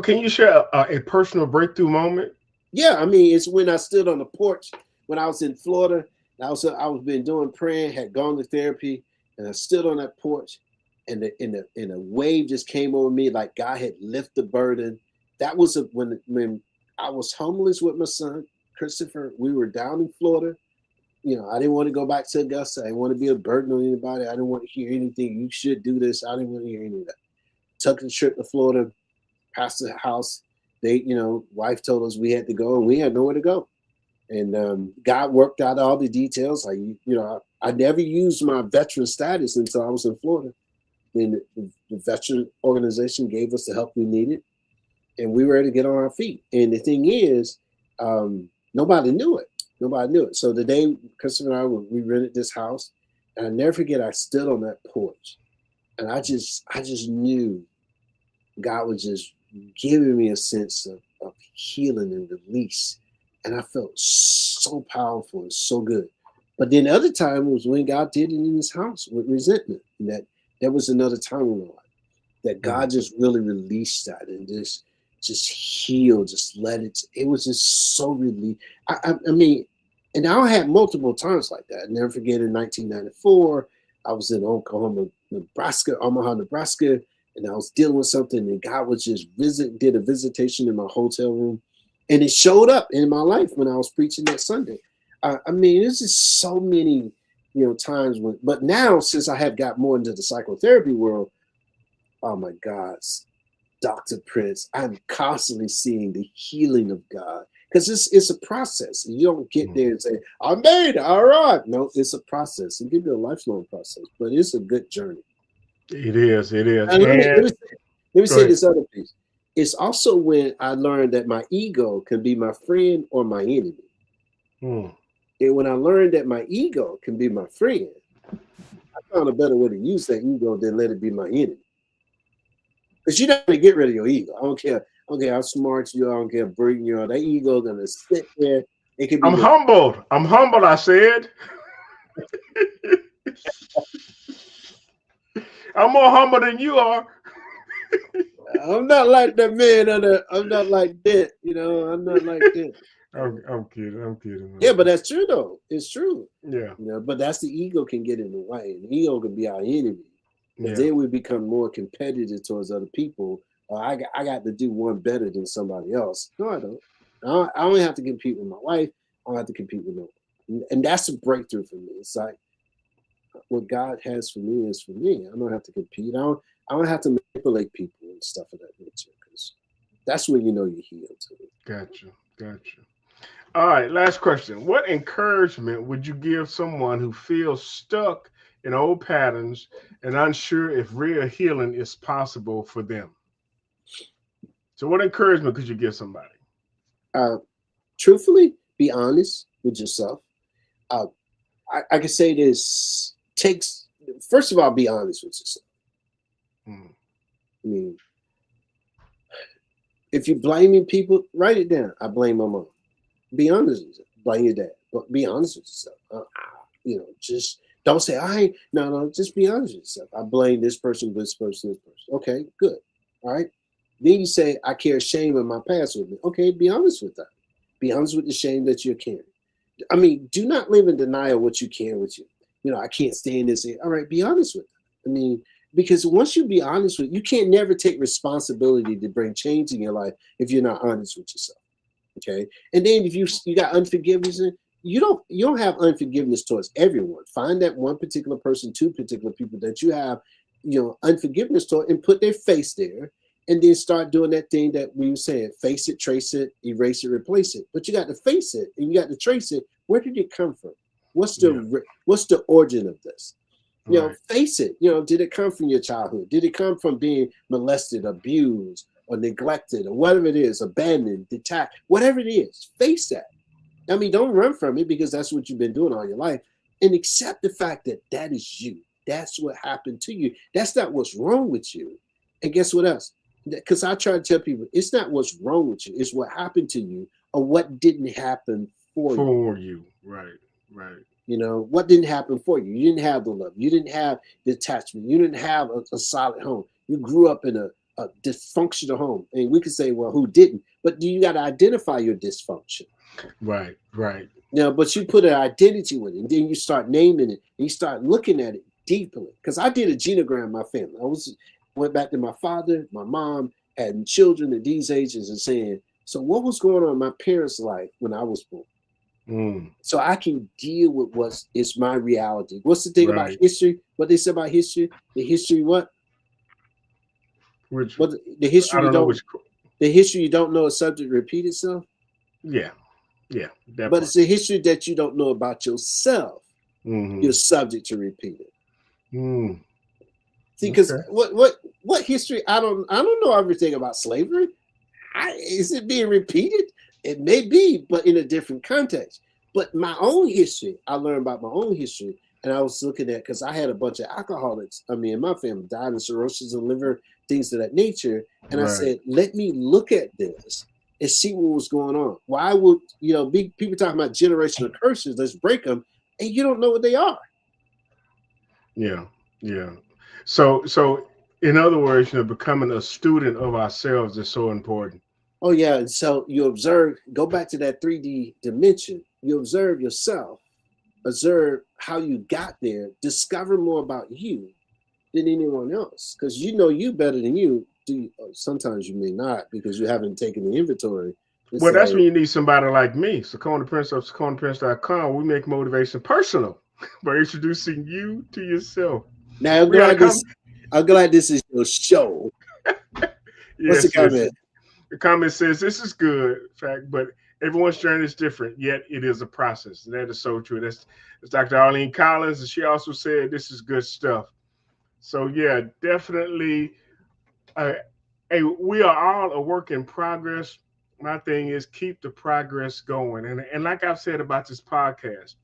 can you share a personal breakthrough moment? Yeah, I mean, it's when I stood on the porch when I was in Florida. I was been doing praying, had gone to therapy, and I stood on that porch, and a wave just came over me like God had lifted the burden. That was when I was homeless with my son Christopher. We were down in Florida. I didn't want to go back to Augusta. I didn't want to be a burden on anybody. I didn't want to hear anything. You should do this. I didn't want to hear any of that. Took the trip to Florida, past the house. Wife told us we had to go, and we had nowhere to go. And God worked out all the details. I never used my veteran status until I was in Florida. And the veteran organization gave us the help we needed, and we were able to get on our feet. And the thing is, nobody knew it. So the day Christopher and I we rented this house, and I never forget. I stood on that porch, and I just knew God was just giving me a sense of healing and release. And I felt so powerful and so good. But then the other time was when God did it in his house with resentment. And that was another time in my life that God just really released that and just healed, just let it. It was just so relief. I mean, and I had multiple times like that. I never forget in 1994, I was in Omaha, Nebraska, and I was dealing with something, and God was just did a visitation in my hotel room. And it showed up in my life when I was preaching that Sunday. I mean, there's just so many, times but now since I have got more into the psychotherapy world, oh my God, Dr. Prince, I'm constantly seeing the healing of God because it's a process. You don't get there and say, I made it, all right. No, it's a process. It can be a lifelong process, but it's a good journey. It is. And let me say this other piece. It's also when I learned that my ego can be my friend or my enemy. And when I learned that my ego can be my friend, I found a better way to use that ego than let it be my enemy. Because you're not going to get rid of your ego. I don't care how smart you are. I don't care how brilliant you are. That ego is going to sit there. It can be. I'm humbled, I said. I'm more humble than you are. I'm not like that man. I'm not like that. I'm not like that. I'm kidding. I'm kidding. Yeah, but that's true though. It's true. Yeah. You know, but that's the ego can get in the way. And the ego can be our enemy. Because Yeah. then we become more competitive towards other people. I got to do one better than somebody else. No, I don't. I only have to compete with my wife. I don't have to compete with no one. And that's a breakthrough for me. It's like what God has for me is for me. I don't have to compete. I don't have to manipulate people and stuff of that nature. Because that's when you know you're healed too. Gotcha. Gotcha. All right. Last question. What encouragement would you give someone who feels stuck in old patterns and unsure if real healing is possible for them? So, what encouragement could you give somebody? Truthfully, be honest with yourself. I can say this first of all, be honest with yourself. I mean, if you're blaming people, write it down. I blame my mom. Be honest with yourself. Blame your dad. But be honest with yourself. Just don't say, no, just be honest with yourself. I blame this person, this person, this person. Okay, good. All right. Then you say, I carry shame in my past with me. Okay, be honest with that. Be honest with the shame that you're carrying. I mean, do not live in denial of what you carry with you. I can't stand this. All right, be honest with that. I mean, because once you be honest with, you can't never take responsibility to bring change in your life if you're not honest with yourself. Okay. And then if you got unforgiveness, you don't have unforgiveness towards everyone. Find that one particular person, two particular people that you have, unforgiveness toward, and put their face there. And then start doing that thing that we were saying, face it, trace it, erase it, replace it. But you got to face it and you got to trace it. Where did it come from? What's the origin of this? Face it. Did it come from your childhood? Did it come from being molested, abused, or neglected, or whatever it is, abandoned, detached, whatever it is? Face that. I mean, don't run from it because that's what you've been doing all your life. And accept the fact that that is you. That's what happened to you. That's not what's wrong with you. And guess what else? Because I try to tell people, it's not what's wrong with you. It's what happened to you or what didn't happen for you. For you. Right. What didn't happen for you? You didn't have the love. You didn't have the attachment. You didn't have a solid home. You grew up in a dysfunctional home. And we could say, well, who didn't? But you got to identify your dysfunction. Right. But you put an identity with it, and then you start naming it, and you start looking at it deeply. Because I did a genogram in my family. Went back to my father, my mom, had children at these ages and saying, so what was going on in my parents' life when I was born? So I can deal with it's my reality. What's the thing about history? What they say about history? The history what? The history the history you don't know is subject to repeat itself? Yeah. But it's the history that you don't know about yourself. You're subject to repeat it. See, because what history? I don't know everything about slavery. Is it being repeated? It may be, but in a different context. But my own history, I learned about my own history, and I was looking at because I had a bunch of alcoholics. In my family died of cirrhosis of liver, things of that nature. And I said, let me look at this and see what was going on. Why would people talking about generational curses? Let's break them, and you don't know what they are. Yeah. So in other words, becoming a student of ourselves is so important. Oh yeah. So you observe, go back to that 3D dimension. You observe yourself, observe how you got there, discover more about you than anyone else. Because you better than you. Sometimes you may not because you haven't taken the inventory. Well, that's when you need somebody like me. Sakoni Prince of SakoniPrince.com. We make motivation personal by introducing you to yourself. Now I'm glad this is your show. What's the comment? The comment says this is good, fact, but everyone's journey is different, yet it is a process. And that is so true. That's Dr. Arlene Collins, and she also said this is good stuff. So yeah, definitely. We are all a work in progress. My thing is keep the progress going. And like I've said about this podcast,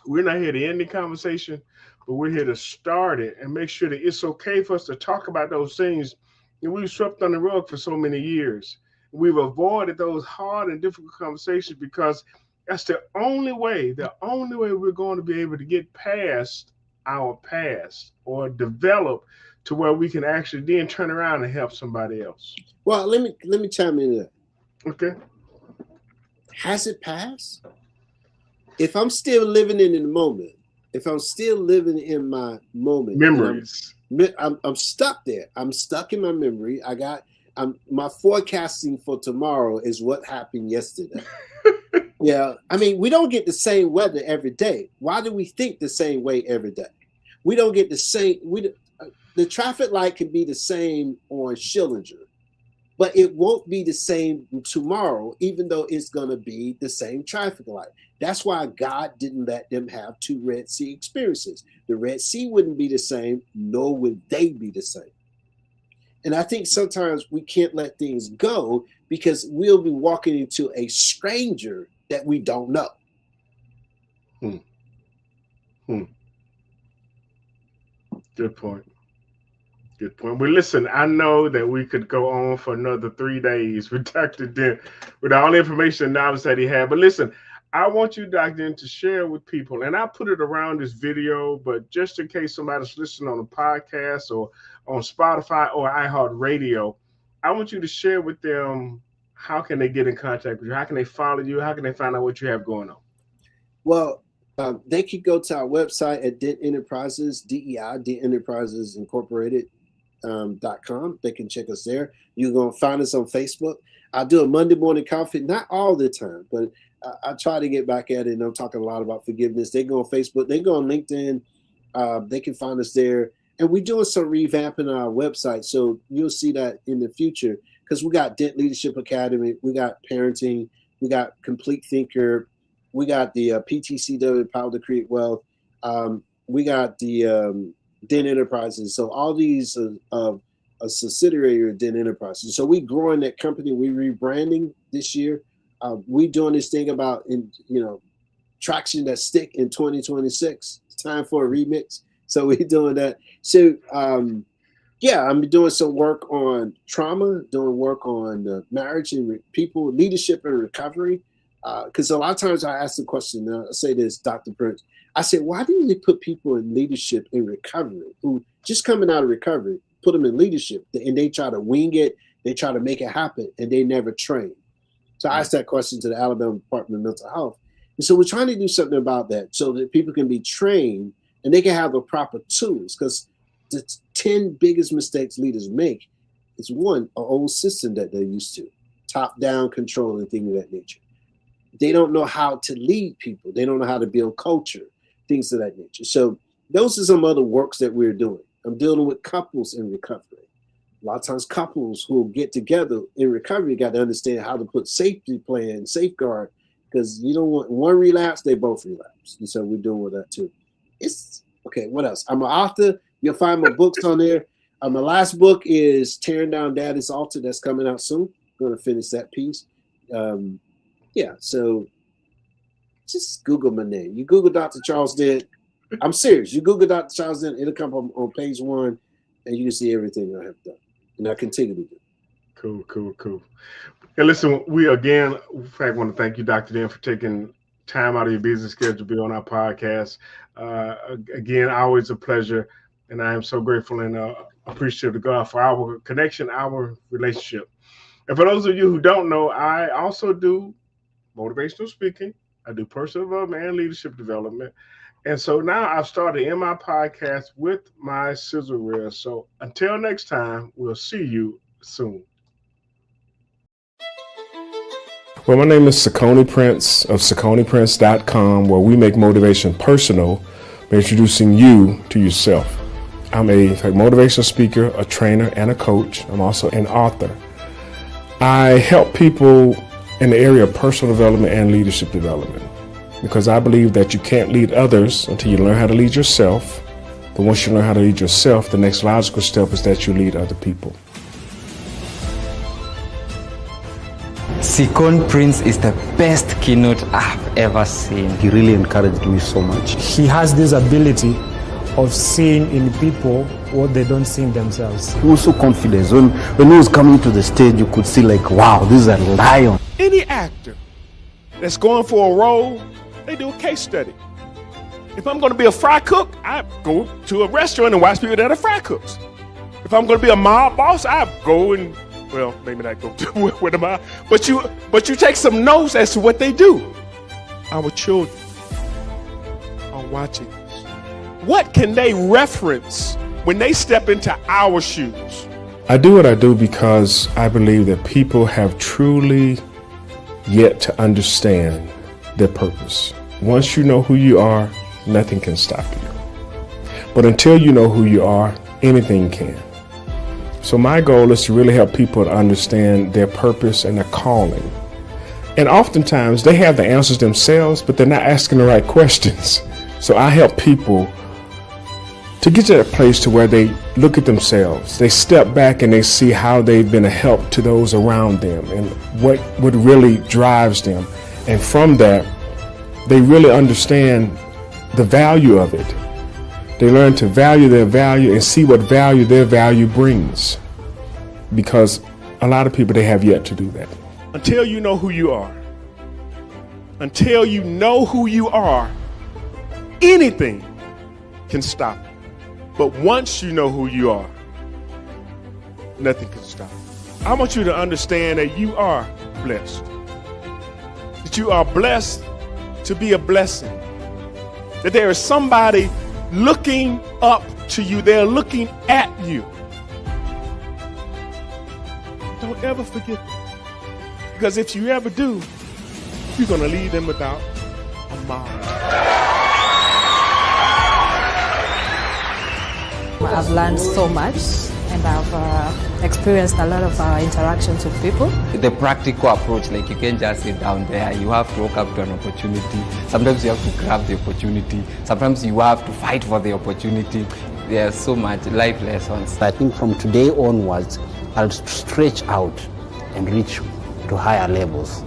we're not here to end the conversation, but we're here to start it and make sure that it's okay for us to talk about those things that we've swept on the rug for so many years. We've avoided those hard and difficult conversations because that's the only way we're going to be able to get past our past or develop to where we can actually then turn around and help somebody else. Well, let me chime in that. Okay. has it passed? If I'm still living in the moment, if I'm still living in my moment, memories, I'm stuck there. I'm stuck in my memory. My forecasting for tomorrow is what happened yesterday. Yeah, I mean, we don't get the same weather every day. Why do we think the same way every day? We don't get the same. The traffic light can be the same on Schillinger, but it won't be the same tomorrow, even though it's going to be the same traffic light. That's why God didn't let them have 2 Red Sea experiences. The Red Sea wouldn't be the same, nor would they be the same. And I think sometimes we can't let things go because we'll be walking into a stranger that we don't know. Good point. Good point. Well, listen, I know that we could go on for another 3 days with Dr. Dent, with all the information and knowledge that he had. But listen, I want you, Dr. Dent, to share with people, and I put it around this video, but just in case somebody's listening on a podcast or on Spotify or iHeartRadio, I want you to share with them, how can they get in contact with you? How can they follow you? How can they find out what you have going on? Well, they could go to our website at Dent Enterprises, DEI, Dent Enterprises Incorporated. .com. They can check us there. You're going to find us on Facebook. I do a Monday morning coffee, not all the time, but I try to get back at it, and I'm talking a lot about forgiveness. They go on Facebook. They go on LinkedIn. They can find us there. And we're doing some revamping our website, so you'll see that in the future, because we got Dent Leadership Academy, we got parenting, we got Complete Thinker, we got the PTCW, Power to Create Wealth, we got the Dent Enterprises. So all these are a subsidiary of Dent Enterprises. So we growing that company. We rebranding this year. We doing this thing about traction that stick in 2026. It's time for a remix. So we're doing that. So I'm doing some work on trauma, doing work on marriage and people, leadership and recovery. Because a lot of times I ask the question, I say this, Dr. Prince, I said, why didn't they put people in leadership in recovery who just coming out of recovery, put them in leadership, and they try to wing it, they try to make it happen, and they never train? So I asked that question to the Alabama Department of Mental Health. And so we're trying to do something about that so that people can be trained and they can have the proper tools, because the 10 biggest mistakes leaders make is, one, an old system that they're used to, top-down control and things of that nature. They don't know how to lead people. They don't know how to build culture, things of that nature. So those are some other works that we're doing. I'm dealing with couples in recovery. A lot of times couples who get together in recovery got to understand how to put safety plan, safeguard, because you don't want one relapse, they both relapse. And so we're doing with that too. It's okay. What else? I'm an author. You'll find my books on there. My last book is Tearing Down Daddy's Altar. That's coming out soon. I'm going to finish that piece. So just Google my name. You Google Dr. Charles Dent. I'm serious. You Google Dr. Charles Dent, it'll come on page 1, and you can see everything I have done. And I continue to do. Cool. And listen, we again, in fact, want to thank you, Dr. Dent, for taking time out of your busy schedule to be on our podcast. Again, always a pleasure. And I am so grateful and appreciative to God for our connection, our relationship. And for those of you who don't know, I also do motivational speaking. I do personal development and leadership development. And so now I've started in my podcast with my sizzle reel. So until next time, we'll see you soon. Well, my name is Sakoni Prince of SakoniPrince.com, where we make motivation personal by introducing you to yourself. I'm a motivational speaker, a trainer, and a coach. I'm also an author. I help people in the area of personal development and leadership development, because I believe that you can't lead others until you learn how to lead yourself. But once you learn how to lead yourself, the next logical step is that you lead other people. Sakoni Prince is the best keynote I've ever seen. He really encouraged me so much. He has this ability of seeing in people what they don't see in themselves. He was so confident. When he was coming to the stage, you could see like, wow, this is a lion. Any actor that's going for a role, they do a case study. If I'm going to be a fry cook, I go to a restaurant and watch people that are fry cooks. If I'm going to be a mob boss, I go and Well, maybe not go to with them out, but you take some notes as to what they do. Our children are watching us. What can they reference when they step into our shoes? I do what I do because I believe that people have truly yet to understand their purpose. Once you know who you are, nothing can stop you. But until you know who you are, anything can. So my goal is to really help people to understand their purpose and their calling. And oftentimes they have the answers themselves, but they're not asking the right questions. So I help people to get to that place to where they look at themselves, they step back and they see how they've been a help to those around them and what really drives them. And from that, they really understand the value of it. They learn to value their value and see what value their value brings. Because a lot of people, they have yet to do that. Until you know who you are, anything can stop you. But once you know who you are, nothing can stop you. I want you to understand that you are blessed. That you are blessed to be a blessing. That there is somebody looking up to you. They're looking at you. Don't ever forget that. Because if you ever do, you're going to leave them without a mind. I've learned so much and I've experienced a lot of interactions with people. The practical approach, like you can't just sit down there. You have to walk up to an opportunity. Sometimes you have to grab the opportunity. Sometimes you have to fight for the opportunity. There's so much life lessons. I think from today onwards, I'll stretch out and reach to higher levels.